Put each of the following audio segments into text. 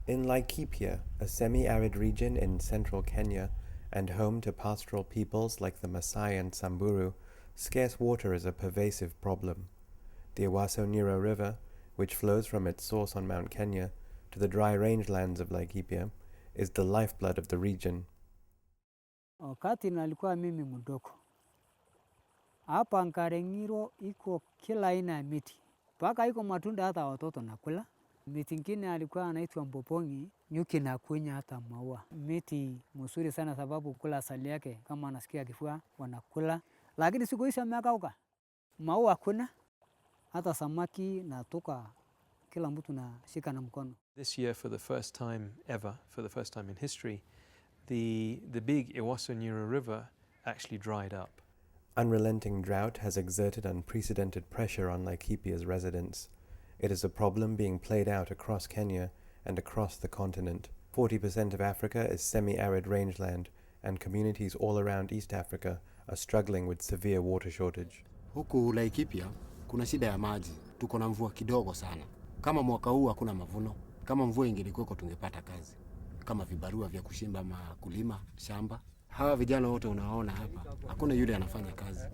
In Laikipia, a semi-arid region in central Kenya and home to pastoral peoples like the Maasai and Samburu, scarce water is a pervasive problem. The Ewaso Nyiro River, which flows from its source on Mount Kenya to the dry rangelands of Laikipia, is the lifeblood of the region. Wakati nalikuwa mimi mdogo, hapa Nkarengiro iko kila aina ya miti, mpaka iko matunda hata watoto nakula. Miti ingine alikuwa anaitwa mbopongi, nyuki na kunya hata maua. Miti mzuri sana sababu kula asali yake, kama anasikia kifua wanakula. Lakini siku hizi yamekauka, maua hakuna, hata samaki natoka kila mtu na shika na mkono. This year, for the first time ever, for the first time in history, the big Ewaso Nyiro River actually dried up. Unrelenting drought has exerted unprecedented pressure on Laikipia's residents. It is a problem being played out across Kenya and across the continent. 40% of Africa is semi-arid rangeland, and communities all around East Africa are struggling with severe water shortage. Huku Laikipia kuna shida ya maji. Tuko na mvua kidogo sana. Kama mwaka huu hakuna mavuno. Kama mvua ingelikuwa tungepata kazi. Kama vibarua vya kushimba kulima shamba. Hawa vijana wote unaona hapa, hakuna yule anafanya kazi.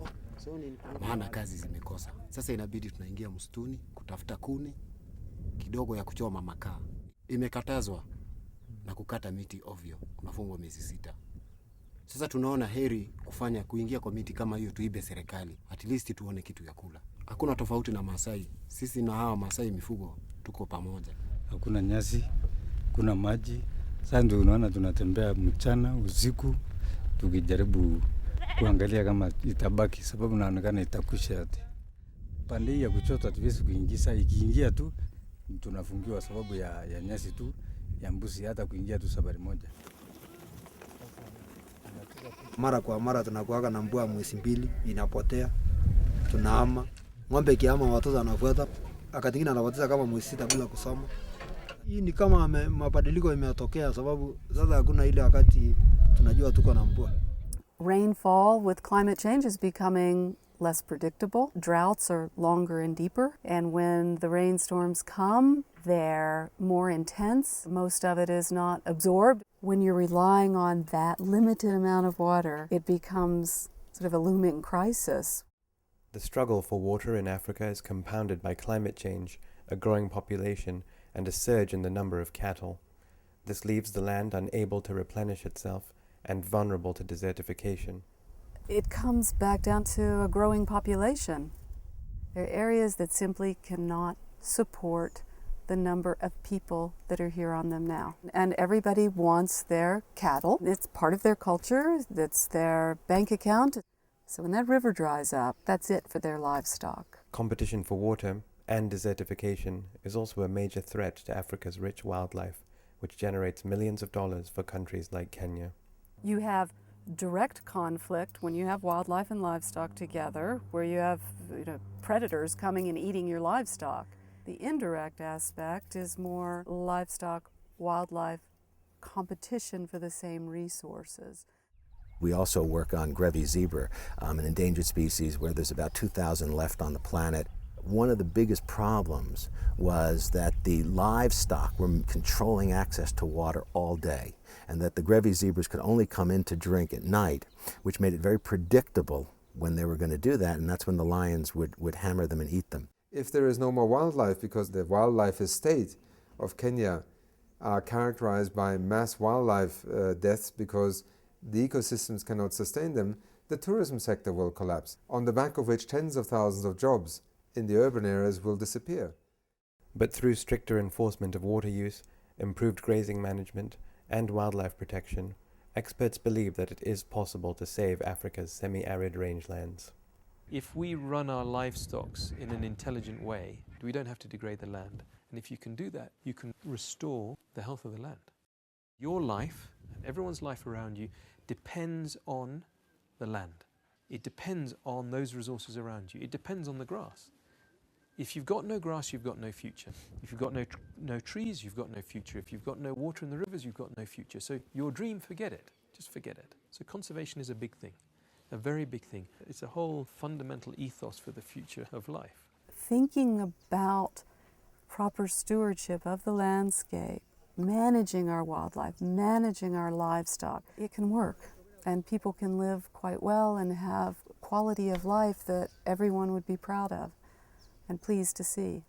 Maana kazi zimekosa. Sasa inabidi tunaingia msituni kutafuta kuni kidogo ya kuchoma makaa. Imekatazwa na kukata miti ovyo. Unafungwa miezi 6. Sasa tunaona heri kuingia kwa miti kama hiyo, tuibe serikali. At least tuone kitu ya kula. Hakuna tofauti na Maasai. Sisi na hawa Maasai mifugo tuko pamoja. Hakuna nyasi, kuna maji. Sasa ndio unaona tunatembea mchana, usiku tukijaribu kuangalia kama itabaki, sababu naonekana itakusha yote. Pande ya kuchota hatuwezi kuingiza, ikiingia tu tunafungiwa sababu ya nyasi tu ya mbuzi, hata kuingia tu safari moja. Mara kwa mara tunakuaga na mvua mwezi 2 inapotea, tunahama. Ng'ombe kiama watoto wanafuata, wakati mwingine anapoteza kama mwezi 6 bila kusoma. Hii ni kama mabadiliko imetokea, sababu sasa hakuna ile wakati tunajua tuko na mvua. Rainfall with climate change is becoming less predictable. Droughts are longer and deeper, and when the rainstorms come, they're more intense. Most of it is not absorbed. When you're relying on that limited amount of water, it becomes sort of a looming crisis. The struggle for water in Africa is compounded by climate change, a growing population, and a surge in the number of cattle. This leaves the land unable to replenish itself and vulnerable to desertification. It comes back down to a growing population. There are areas that simply cannot support the number of people that are here on them now. And everybody wants their cattle. It's part of their culture, it's their bank account. So when that river dries up, that's it for their livestock. Competition for water and desertification is also a major threat to Africa's rich wildlife, which generates millions of dollars for countries like Kenya. You have direct conflict when you have wildlife and livestock together, where you have predators coming and eating your livestock. The indirect aspect is more livestock, wildlife competition for the same resources. We also work on Grevy's zebra, an endangered species where there's about 2,000 left on the planet. One of the biggest problems was that the livestock were controlling access to water all day, and that the Grevy zebras could only come in to drink at night, which made it very predictable when they were going to do that, and that's when the lions would hammer them and eat them. If there is no more wildlife, because the wildlife estate of Kenya are characterized by mass wildlife deaths because the ecosystems cannot sustain them, the tourism sector will collapse, on the back of which tens of thousands of jobs in the urban areas will disappear. But through stricter enforcement of water use, improved grazing management, and wildlife protection, experts believe that it is possible to save Africa's semi-arid rangelands. If we run our livestock in an intelligent way, we don't have to degrade the land. And if you can do that, you can restore the health of the land. Your life, and everyone's life around you, depends on the land. It depends on those resources around you. It depends on the grass. If you've got no grass, you've got no future. If you've got no trees, you've got no future. If you've got no water in the rivers, you've got no future. So your dream, forget it. Just forget it. So conservation is a big thing, a very big thing. It's a whole fundamental ethos for the future of life. Thinking about proper stewardship of the landscape managing our wildlife, managing our livestock, it can work. And people can live quite well and have quality of life that everyone would be proud of and pleased to see.